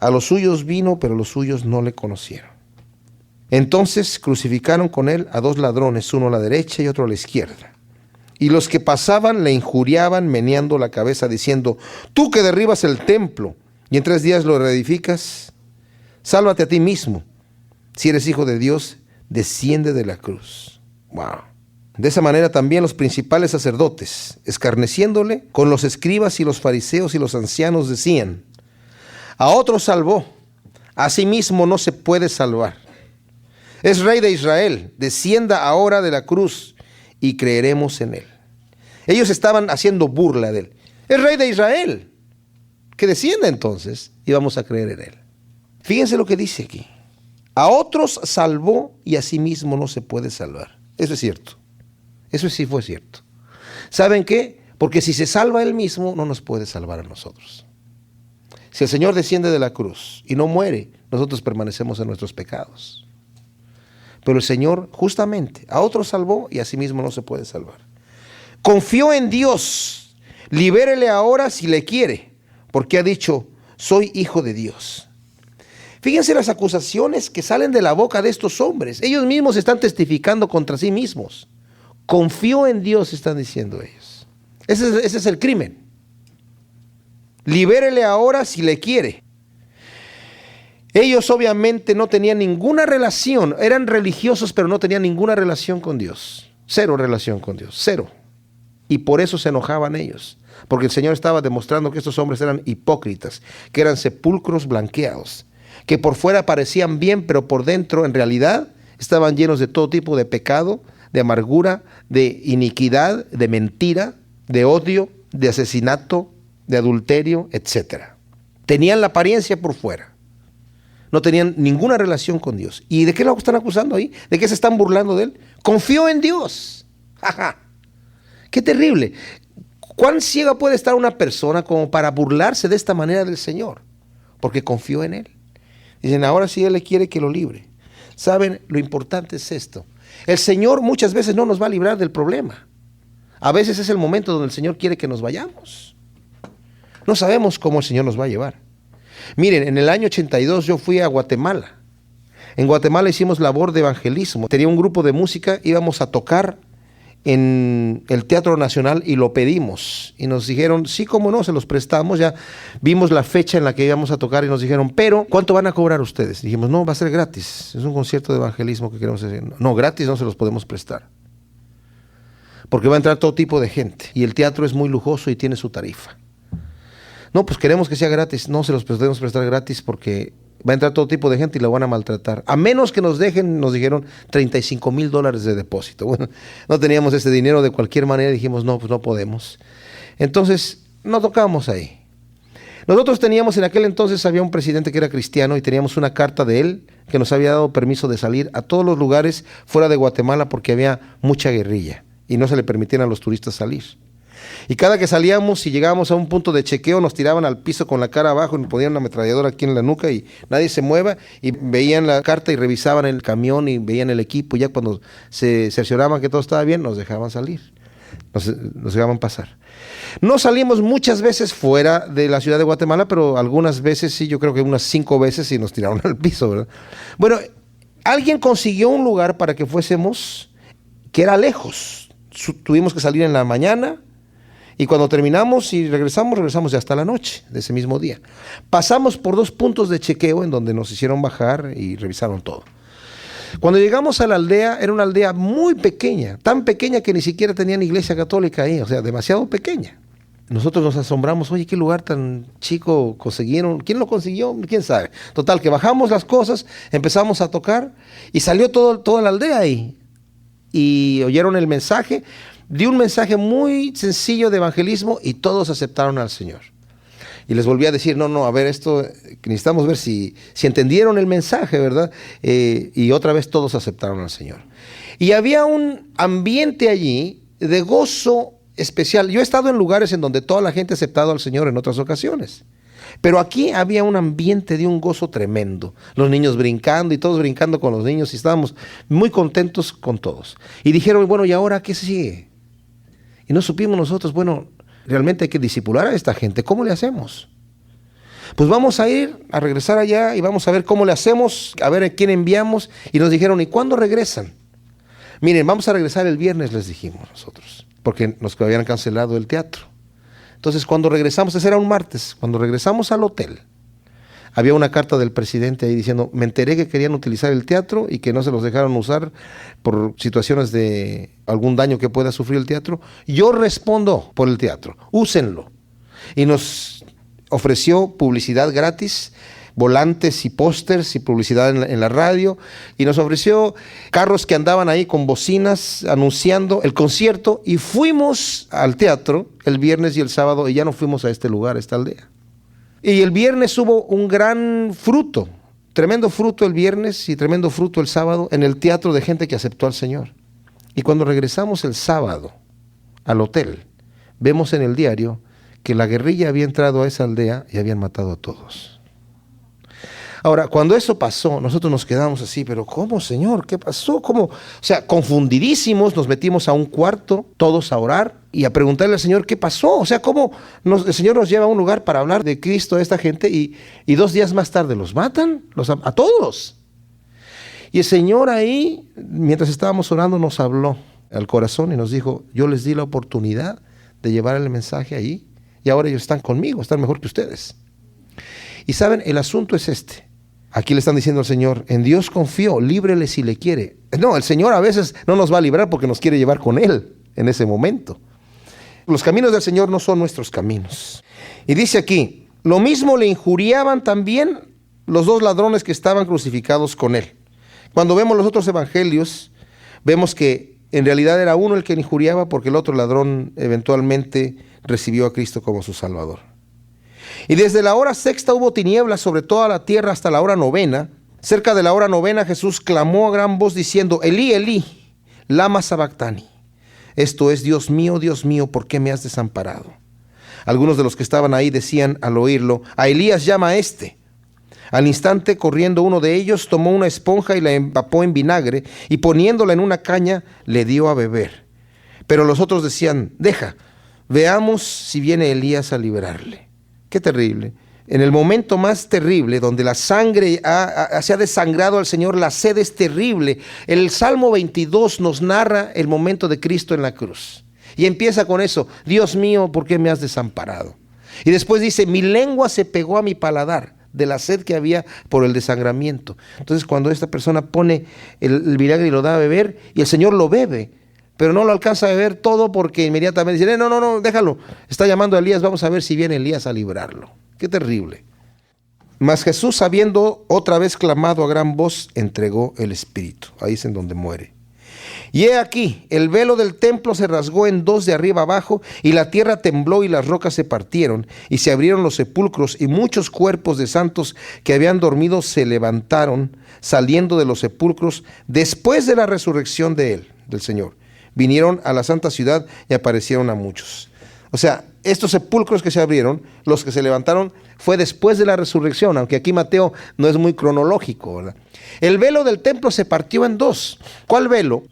A los suyos vino, pero los suyos no le conocieron. Entonces crucificaron con él a 2 ladrones, uno a la derecha y otro a la izquierda. Y los que pasaban le injuriaban, meneando la cabeza, diciendo: tú que derribas el templo y en 3 días lo reedificas, sálvate a ti mismo. Si eres hijo de Dios, desciende de la cruz. Wow. De esa manera también los principales sacerdotes, escarneciéndole con los escribas y los fariseos y los ancianos, decían: a otro salvó, a sí mismo no se puede salvar. Es Rey de Israel, descienda ahora de la cruz y creeremos en él. Ellos estaban haciendo burla de él. Es Rey de Israel, que descienda entonces y vamos a creer en él. Fíjense lo que dice aquí: a otros salvó y a sí mismo no se puede salvar. Eso es cierto. Eso sí fue cierto. ¿Saben qué? Porque si se salva él mismo, no nos puede salvar a nosotros. Si el Señor desciende de la cruz y no muere, nosotros permanecemos en nuestros pecados. Pero el Señor justamente a otros salvó y a sí mismo no se puede salvar. Confió en Dios. Libérele ahora si le quiere, porque ha dicho: soy hijo de Dios. Fíjense las acusaciones que salen de la boca de estos hombres. Ellos mismos están testificando contra sí mismos. Confío en Dios, están diciendo ellos. Ese es el crimen. Libérele ahora si le quiere. Ellos obviamente no tenían ninguna relación. Eran religiosos, pero no tenían ninguna relación con Dios. 0 relación con Dios, 0. Y por eso se enojaban ellos. Porque el Señor estaba demostrando que estos hombres eran hipócritas, que eran sepulcros blanqueados, que por fuera parecían bien, pero por dentro en realidad estaban llenos de todo tipo de pecado, de amargura, de iniquidad, de mentira, de odio, de asesinato, de adulterio, etc. Tenían la apariencia por fuera. No tenían ninguna relación con Dios. ¿Y de qué lo están acusando ahí? ¿De qué se están burlando de él? Confió en Dios. Ajá. Qué terrible. ¿Cuán ciega puede estar una persona como para burlarse de esta manera del Señor? Porque confió en Él. Dicen, ahora sí Él le quiere que lo libre. ¿Saben? Lo importante es esto. El Señor muchas veces no nos va a librar del problema. A veces es el momento donde el Señor quiere que nos vayamos. No sabemos cómo el Señor nos va a llevar. Miren, en el año 82 yo fui a Guatemala. En Guatemala hicimos labor de evangelismo. Tenía un grupo de música, íbamos a tocar en el Teatro Nacional y lo pedimos. Y nos dijeron, sí, cómo no, se los prestamos. Ya vimos la fecha en la que íbamos a tocar y nos dijeron, pero ¿cuánto van a cobrar ustedes? Dijimos, no, va a ser gratis. Es un concierto de evangelismo que queremos hacer. No, gratis no se los podemos prestar. Porque va a entrar todo tipo de gente. Y el teatro es muy lujoso y tiene su tarifa. No, pues queremos que sea gratis. No se los podemos prestar gratis porque va a entrar todo tipo de gente y la van a maltratar. A menos que nos dejen, nos dijeron, $35,000 de depósito. Bueno, no teníamos ese dinero de cualquier manera. Dijimos, no, pues no podemos. Entonces, no tocamos ahí. Nosotros teníamos, en aquel entonces había un presidente que era cristiano y teníamos una carta de él que nos había dado permiso de salir a todos los lugares fuera de Guatemala porque había mucha guerrilla y no se le permitían a los turistas salir. Y cada que salíamos y llegábamos a un punto de chequeo, nos tiraban al piso con la cara abajo y nos ponían una ametralladora aquí en la nuca y nadie se mueva, y veían la carta y revisaban el camión y veían el equipo. Y ya cuando se cercioraban que todo estaba bien, nos dejaban salir, nos dejaban pasar. No salimos muchas veces fuera de la ciudad de Guatemala, pero algunas veces sí, yo creo que unas 5 veces sí nos tiraron al piso, ¿verdad? Bueno, alguien consiguió un lugar para que fuésemos, que era lejos. Tuvimos que salir en la mañana. Y cuando terminamos y regresamos ya hasta la noche de ese mismo día. Pasamos por 2 puntos de chequeo en donde nos hicieron bajar y revisaron todo. Cuando llegamos a la aldea, era una aldea muy pequeña, tan pequeña que ni siquiera tenían iglesia católica ahí, o sea, demasiado pequeña. Nosotros nos asombramos, oye, qué lugar tan chico consiguieron, ¿quién lo consiguió? ¿Quién sabe? Total, que bajamos las cosas, empezamos a tocar y salió toda la aldea ahí. Y oyeron el mensaje. Di un mensaje muy sencillo de evangelismo y todos aceptaron al Señor. Y les volví a decir, no, a ver, esto necesitamos ver si entendieron el mensaje, ¿verdad? Y otra vez todos aceptaron al Señor. Y había un ambiente allí de gozo especial. Yo he estado en lugares en donde toda la gente ha aceptado al Señor en otras ocasiones. Pero aquí había un ambiente de un gozo tremendo. Los niños brincando y todos brincando con los niños y estábamos muy contentos con todos. Y dijeron, bueno, ¿y ahora qué sigue? Y no supimos nosotros, bueno, realmente hay que discipular a esta gente. ¿Cómo le hacemos? Pues vamos a ir a regresar allá y vamos a ver cómo le hacemos, a ver a quién enviamos. Y nos dijeron, ¿y cuándo regresan? Miren, vamos a regresar el viernes, les dijimos nosotros, porque nos habían cancelado el teatro. Entonces, cuando regresamos, ese era un martes, cuando regresamos al hotel, había una carta del presidente ahí diciendo, me enteré que querían utilizar el teatro y que no se los dejaron usar por situaciones de algún daño que pueda sufrir el teatro. Yo respondo por el teatro, úsenlo. Y nos ofreció publicidad gratis, volantes y pósters y publicidad en la radio, y nos ofreció carros que andaban ahí con bocinas anunciando el concierto, y fuimos al teatro el viernes y el sábado y ya no fuimos a este lugar, a esta aldea. Y el viernes hubo un gran fruto, tremendo fruto el viernes y tremendo fruto el sábado en el teatro de gente que aceptó al Señor. Y cuando regresamos el sábado al hotel, vemos en el diario que la guerrilla había entrado a esa aldea y habían matado a todos. Ahora, cuando eso pasó, nosotros nos quedamos así, pero ¿cómo, Señor? ¿Qué pasó? ¿Cómo? O sea, confundidísimos, nos metimos a un cuarto, todos a orar y a preguntarle al Señor qué pasó. O sea, ¿cómo el Señor nos lleva a un lugar para hablar de Cristo a esta gente y 2 días más tarde los matan? A todos. Y el Señor ahí, mientras estábamos orando, nos habló al corazón y nos dijo, yo les di la oportunidad de llevar el mensaje ahí y ahora ellos están conmigo, están mejor que ustedes. Y saben, el asunto es este. Aquí le están diciendo al Señor, en Dios confío, líbrele si le quiere. No, el Señor a veces no nos va a librar porque nos quiere llevar con Él en ese momento. Los caminos del Señor no son nuestros caminos. Y dice aquí, lo mismo le injuriaban también los 2 ladrones que estaban crucificados con Él. Cuando vemos los otros evangelios, vemos que en realidad era uno el que injuriaba, porque el otro ladrón eventualmente recibió a Cristo como su Salvador. Y desde la hora sexta hubo tinieblas sobre toda la tierra hasta la hora novena. Cerca de la hora novena Jesús clamó a gran voz diciendo: Elí, Elí, lama sabactani. Esto es: Dios mío, ¿por qué me has desamparado? Algunos de los que estaban ahí decían al oírlo: a Elías llama a este. Al instante, corriendo uno de ellos, tomó una esponja y la empapó en vinagre, y poniéndola en una caña, le dio a beber. Pero los otros decían: deja, veamos si viene Elías a liberarle. Qué terrible. En el momento más terrible, donde la sangre se ha desangrado al Señor, la sed es terrible. El Salmo 22 nos narra el momento de Cristo en la cruz. Y empieza con eso: Dios mío, ¿por qué me has desamparado? Y después dice: mi lengua se pegó a mi paladar, de la sed que había por el desangramiento. Entonces, cuando esta persona pone el vinagre y lo da a beber, y el Señor lo bebe, pero no lo alcanza a beber todo, porque inmediatamente dice: no, déjalo, está llamando a Elías, vamos a ver si viene Elías a librarlo. Qué terrible. Mas Jesús, habiendo otra vez clamado a gran voz, entregó el Espíritu. Ahí es en donde muere. Y he aquí, el velo del templo se rasgó en dos de arriba abajo, y la tierra tembló y las rocas se partieron, y se abrieron los sepulcros, y muchos cuerpos de santos que habían dormido se levantaron, saliendo de los sepulcros después de la resurrección de él, del Señor. Vinieron a la santa ciudad y aparecieron a muchos. O sea, estos sepulcros que se abrieron, los que se levantaron, fue después de la resurrección, aunque aquí Mateo no es muy cronológico, ¿verdad? El velo del templo se partió en dos. ¿Cuál velo?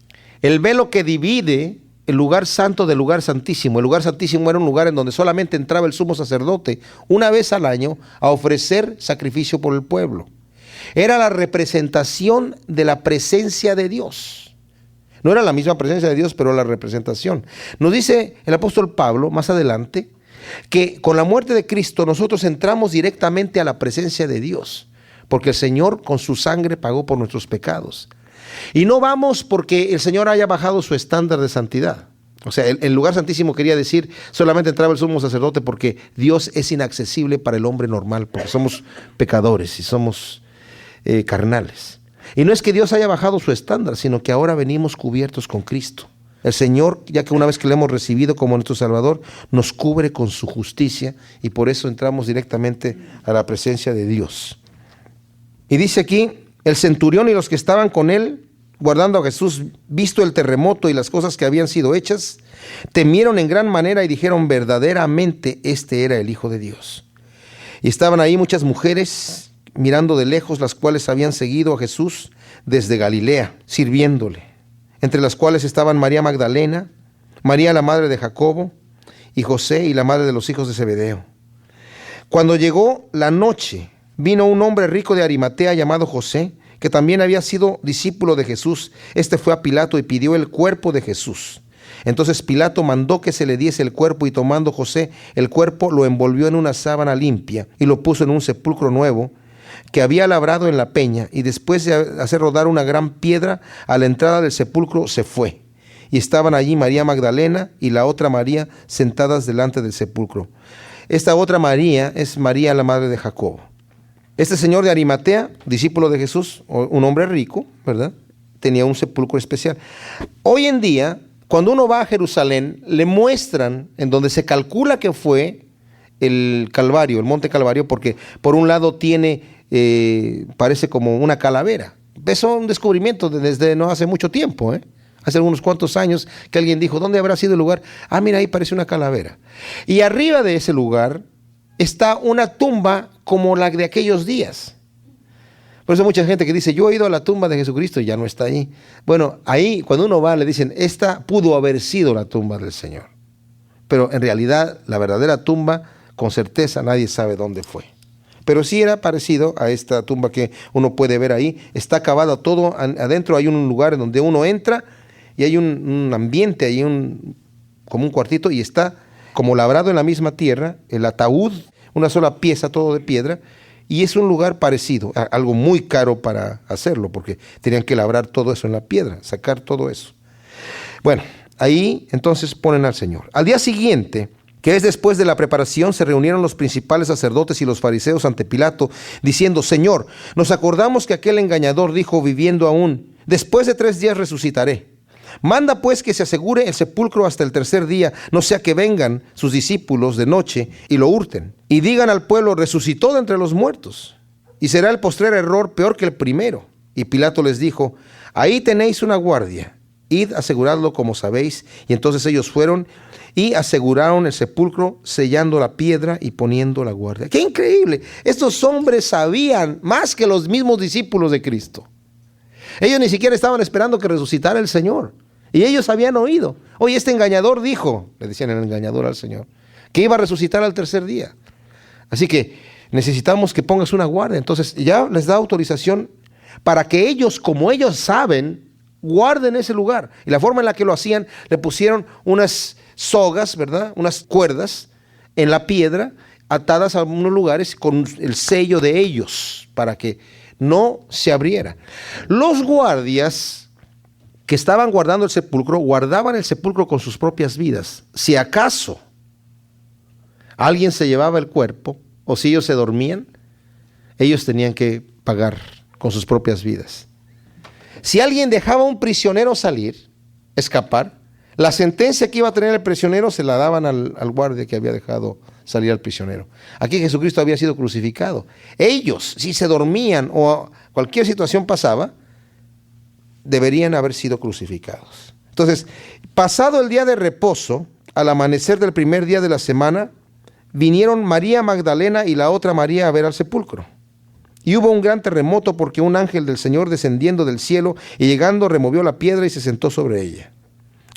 El velo que divide el lugar santo del lugar santísimo. El lugar santísimo era un lugar en donde solamente entraba el sumo sacerdote una vez al año a ofrecer sacrificio por el pueblo. Era la representación de la presencia de Dios. No era la misma presencia de Dios, pero la representación. Nos dice el apóstol Pablo más adelante que con la muerte de Cristo nosotros entramos directamente a la presencia de Dios, porque el Señor con su sangre pagó por nuestros pecados. Y no vamos porque el Señor haya bajado su estándar de santidad. O sea, el lugar santísimo quería decir solamente entraba el sumo sacerdote porque Dios es inaccesible para el hombre normal, porque somos pecadores y somos carnales. Y no es que Dios haya bajado su estándar, sino que ahora venimos cubiertos con Cristo. El Señor, ya que una vez que le hemos recibido como nuestro Salvador, nos cubre con su justicia, y por eso entramos directamente a la presencia de Dios. Y dice aquí: el centurión y los que estaban con él, guardando a Jesús, visto el terremoto y las cosas que habían sido hechas, temieron en gran manera y dijeron: verdaderamente este era el Hijo de Dios. Y estaban ahí muchas mujeres mirando de lejos, las cuales habían seguido a Jesús desde Galilea, sirviéndole, entre las cuales estaban María Magdalena, María la madre de Jacobo, y José y la madre de los hijos de Zebedeo. Cuando llegó la noche, vino un hombre rico de Arimatea llamado José, que también había sido discípulo de Jesús. Este fue a Pilato y pidió el cuerpo de Jesús. Entonces Pilato mandó que se le diese el cuerpo, y tomando José el cuerpo, lo envolvió en una sábana limpia y lo puso en un sepulcro nuevo que había labrado en la peña, y después de hacer rodar una gran piedra a la entrada del sepulcro, se fue. Y estaban allí María Magdalena y la otra María sentadas delante del sepulcro. Esta otra María es María la madre de Jacobo. Este señor de Arimatea, discípulo de Jesús, un hombre rico, ¿verdad?, tenía un sepulcro especial. Hoy en día, cuando uno va a Jerusalén, le muestran en donde se calcula que fue el Calvario, el monte Calvario, porque por un lado tiene, parece como una calavera. Eso es un descubrimiento desde no hace mucho tiempo, hace unos cuantos años, que alguien dijo: ¿dónde habrá sido el lugar? Ah, mira, ahí parece una calavera. Y arriba de ese lugar está una tumba como la de aquellos días. Por eso mucha gente que dice: yo he ido a la tumba de Jesucristo y ya no está ahí. Bueno, ahí cuando uno va le dicen: esta pudo haber sido la tumba del Señor. Pero en realidad la verdadera tumba, con certeza nadie sabe dónde fue. Pero sí era parecido a esta tumba que uno puede ver ahí. Está acabado todo adentro. Hay un lugar en donde uno entra y hay un ambiente, hay como un cuartito, y está como labrado en la misma tierra, el ataúd, una sola pieza, todo de piedra, y es un lugar parecido, algo muy caro para hacerlo, porque tenían que labrar todo eso en la piedra, sacar todo eso. Bueno, ahí entonces ponen al Señor. Al día siguiente, que es después de la preparación, se reunieron los principales sacerdotes y los fariseos ante Pilato, diciendo: Señor, nos acordamos que aquel engañador dijo, viviendo aún: después de 3 días resucitaré. Manda pues que se asegure el sepulcro hasta el tercer día, no sea que vengan sus discípulos de noche y lo hurten, y digan al pueblo, resucitó de entre los muertos. Y será el postrer error peor que el primero. Y Pilato les dijo, ahí tenéis una guardia, id aseguradlo como sabéis. Y entonces ellos fueron y aseguraron el sepulcro, sellando la piedra y poniendo la guardia. ¡Qué increíble! Estos hombres sabían más que los mismos discípulos de Cristo. Ellos ni siquiera estaban esperando que resucitara el Señor. Y ellos habían oído. Oye, este engañador dijo, le decían el engañador al Señor, que iba a resucitar al tercer día. Así que necesitamos que pongas una guardia. Entonces ya les da autorización para que ellos, como ellos saben, guarden ese lugar. Y la forma en la que lo hacían, le pusieron unas sogas, ¿verdad? Unas cuerdas en la piedra, atadas a unos lugares con el sello de ellos, para que no se abriera. Los guardias que estaban guardando el sepulcro, guardaban el sepulcro con sus propias vidas. Si acaso alguien se llevaba el cuerpo, o si ellos se dormían, ellos tenían que pagar con sus propias vidas. Si alguien dejaba a un prisionero salir, escapar, la sentencia que iba a tener el prisionero se la daban al guardia que había dejado salir al prisionero. Aquí Jesucristo había sido crucificado. Ellos, si se dormían o cualquier situación pasaba, deberían haber sido crucificados. Entonces, pasado el día de reposo, al amanecer del primer día de la semana, vinieron María Magdalena y la otra María a ver al sepulcro. Y hubo un gran terremoto porque un ángel del Señor descendiendo del cielo y llegando removió la piedra y se sentó sobre ella.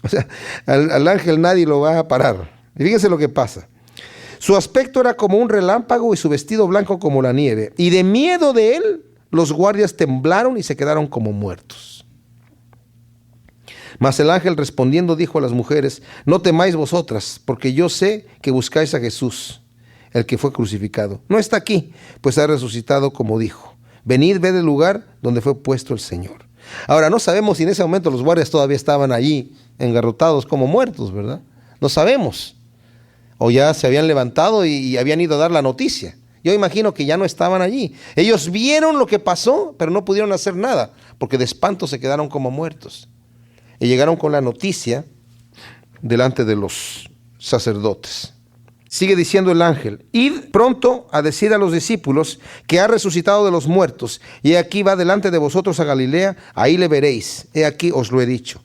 O sea, al ángel nadie lo va a parar. Y fíjense lo que pasa. Su aspecto era como un relámpago y su vestido blanco como la nieve. Y de miedo de él, los guardias temblaron y se quedaron como muertos. Mas el ángel respondiendo dijo a las mujeres, no temáis vosotras, porque yo sé que buscáis a Jesús, el que fue crucificado. No está aquí, pues ha resucitado como dijo. Venid, ved el lugar donde fue puesto el Señor. Ahora, no sabemos si en ese momento los guardias todavía estaban allí, engarrotados como muertos, ¿verdad? No sabemos. O ya se habían levantado y habían ido a dar la noticia. Yo imagino que ya no estaban allí. Ellos vieron lo que pasó, pero no pudieron hacer nada, porque de espanto se quedaron como muertos. Y llegaron con la noticia delante de los sacerdotes. Sigue diciendo el ángel, id pronto a decir a los discípulos que ha resucitado de los muertos, y aquí va delante de vosotros a Galilea, ahí le veréis, he aquí os lo he dicho.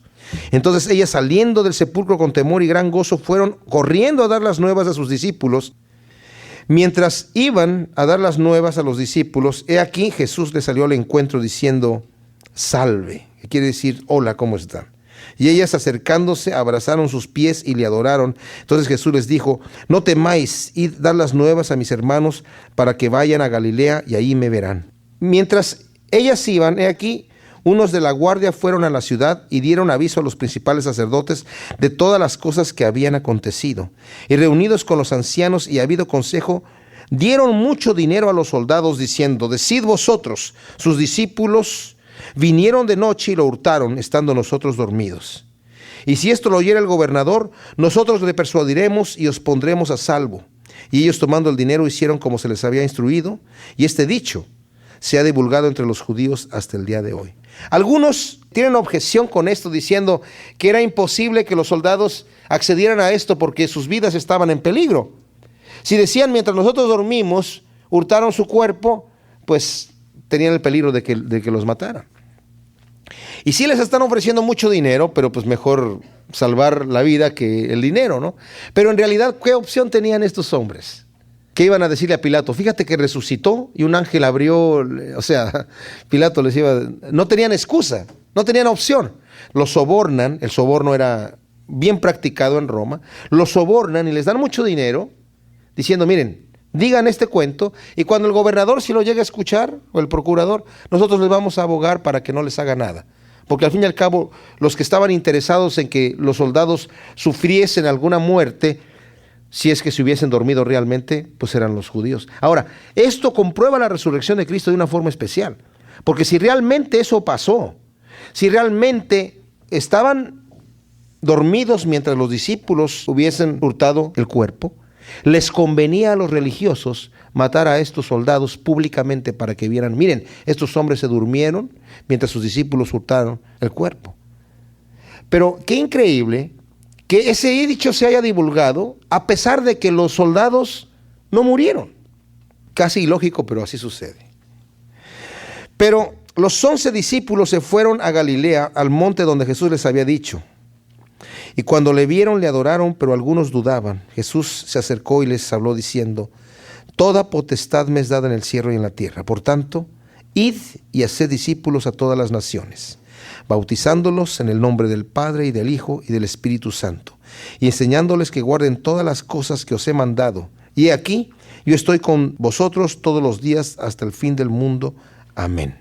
Entonces ellas, saliendo del sepulcro con temor y gran gozo, fueron corriendo a dar las nuevas a sus discípulos. Mientras iban a dar las nuevas a los discípulos, he aquí Jesús les salió al encuentro diciendo, salve, que quiere decir, hola, ¿cómo están? Y ellas acercándose abrazaron sus pies y le adoraron. Entonces Jesús les dijo, no temáis, id dar las nuevas a mis hermanos para que vayan a Galilea y ahí me verán. Mientras ellas iban, he aquí, unos de la guardia fueron a la ciudad y dieron aviso a los principales sacerdotes de todas las cosas que habían acontecido. Y reunidos con los ancianos y habido consejo, dieron mucho dinero a los soldados diciendo, decid vosotros, sus discípulos vinieron de noche y lo hurtaron, estando nosotros dormidos. Y si esto lo oyera el gobernador, nosotros le persuadiremos y os pondremos a salvo. Y ellos tomando el dinero hicieron como se les había instruido, y este dicho se ha divulgado entre los judíos hasta el día de hoy. Algunos tienen objeción con esto, diciendo que era imposible que los soldados accedieran a esto porque sus vidas estaban en peligro. Si decían, mientras nosotros dormimos, hurtaron su cuerpo, pues tenían el peligro de que los mataran. Y sí les están ofreciendo mucho dinero, pero pues mejor salvar la vida que el dinero, ¿no? Pero en realidad, ¿qué opción tenían estos hombres? ¿Qué iban a decirle a Pilato? Fíjate que resucitó y un ángel abrió, o sea, Pilato les iba, no tenían excusa, no tenían opción. Los sobornan, el soborno era bien practicado en Roma, los sobornan y les dan mucho dinero, diciendo, miren, digan este cuento, y cuando el gobernador si lo llega a escuchar, o el procurador, nosotros les vamos a abogar para que no les haga nada. Porque al fin y al cabo, los que estaban interesados en que los soldados sufriesen alguna muerte, si es que se hubiesen dormido realmente, pues eran los judíos. Ahora, esto comprueba la resurrección de Cristo de una forma especial. Porque si realmente eso pasó, si realmente estaban dormidos mientras los discípulos hubiesen hurtado el cuerpo, les convenía a los religiosos matar a estos soldados públicamente para que vieran, miren, estos hombres se durmieron mientras sus discípulos hurtaron el cuerpo. Pero qué increíble que ese dicho se haya divulgado a pesar de que los soldados no murieron. Casi ilógico, pero así sucede. Pero los 11 discípulos se fueron a Galilea, al monte donde Jesús les había dicho. Y cuando le vieron, le adoraron, pero algunos dudaban. Jesús se acercó y les habló diciendo: toda potestad me es dada en el cielo y en la tierra. Por tanto, id y haced discípulos a todas las naciones, bautizándolos en el nombre del Padre y del Hijo y del Espíritu Santo, y enseñándoles que guarden todas las cosas que os he mandado. Y he aquí, yo estoy con vosotros todos los días hasta el fin del mundo. Amén.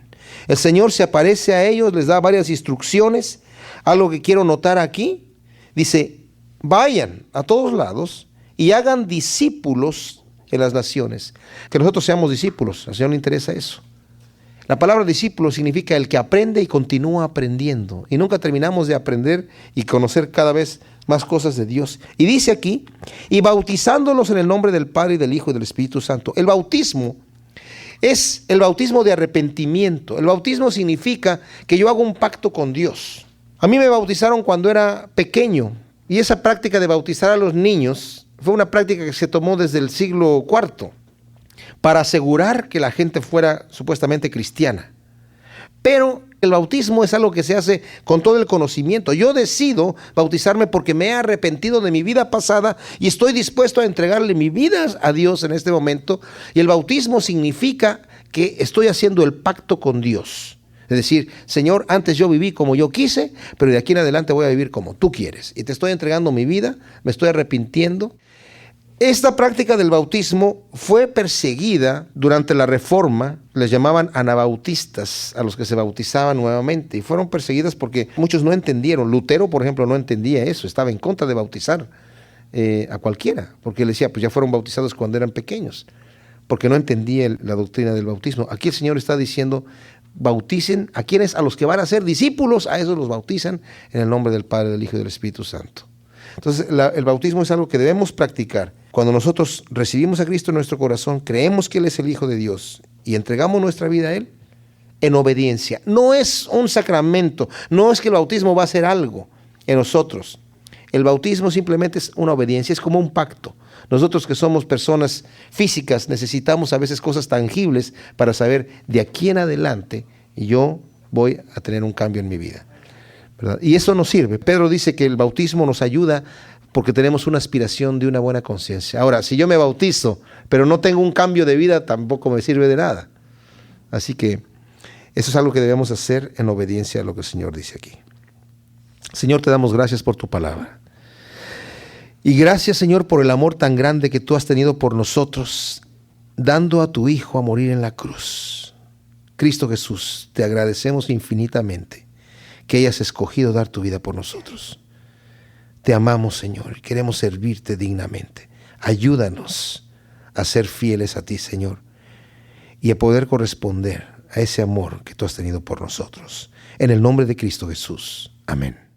El Señor se aparece a ellos, les da varias instrucciones. Algo que quiero notar aquí, dice: vayan a todos lados y hagan discípulos en las naciones. Que nosotros seamos discípulos, al Señor le interesa eso. La palabra discípulo significa el que aprende y continúa aprendiendo. Y nunca terminamos de aprender y conocer cada vez más cosas de Dios. Y dice aquí: y bautizándolos en el nombre del Padre y del Hijo y del Espíritu Santo. El bautismo es el bautismo de arrepentimiento. El bautismo significa que yo hago un pacto con Dios. A mí me bautizaron cuando era pequeño. Y esa práctica de bautizar a los niños fue una práctica que se tomó desde el siglo IV. Para asegurar que la gente fuera supuestamente cristiana. Pero el bautismo es algo que se hace con todo el conocimiento. Yo decido bautizarme porque me he arrepentido de mi vida pasada y estoy dispuesto a entregarle mi vida a Dios en este momento. Y el bautismo significa que estoy haciendo el pacto con Dios. Es decir, Señor, antes yo viví como yo quise, pero de aquí en adelante voy a vivir como tú quieres. Y te estoy entregando mi vida, me estoy arrepintiendo. Esta práctica del bautismo fue perseguida durante la Reforma. Les llamaban anabautistas a los que se bautizaban nuevamente, y fueron perseguidas porque muchos no entendieron. Lutero, por ejemplo, no entendía eso, estaba en contra de bautizar a cualquiera, porque él decía, pues ya fueron bautizados cuando eran pequeños, porque no entendía la doctrina del bautismo. Aquí el Señor está diciendo: bauticen a quienes, a los que van a ser discípulos, a esos los bautizan en el nombre del Padre, del Hijo y del Espíritu Santo. Entonces el bautismo es algo que debemos practicar. Cuando nosotros recibimos a Cristo en nuestro corazón, creemos que Él es el Hijo de Dios y entregamos nuestra vida a Él en obediencia. No es un sacramento, no es que el bautismo va a hacer algo en nosotros. El bautismo simplemente es una obediencia, es como un pacto. Nosotros que somos personas físicas necesitamos a veces cosas tangibles para saber de aquí en adelante yo voy a tener un cambio en mi vida, ¿verdad? Y eso nos sirve. Pedro dice que el bautismo nos ayuda porque tenemos una aspiración de una buena conciencia. Ahora, si yo me bautizo, pero no tengo un cambio de vida, tampoco me sirve de nada. Así que eso es algo que debemos hacer en obediencia a lo que el Señor dice aquí. Señor, te damos gracias por tu palabra. Y gracias, Señor, por el amor tan grande que tú has tenido por nosotros, dando a tu Hijo a morir en la cruz. Cristo Jesús, te agradecemos infinitamente que hayas escogido dar tu vida por nosotros. Te amamos, Señor, y queremos servirte dignamente. Ayúdanos a ser fieles a ti, Señor, y a poder corresponder a ese amor que tú has tenido por nosotros. En el nombre de Cristo Jesús. Amén.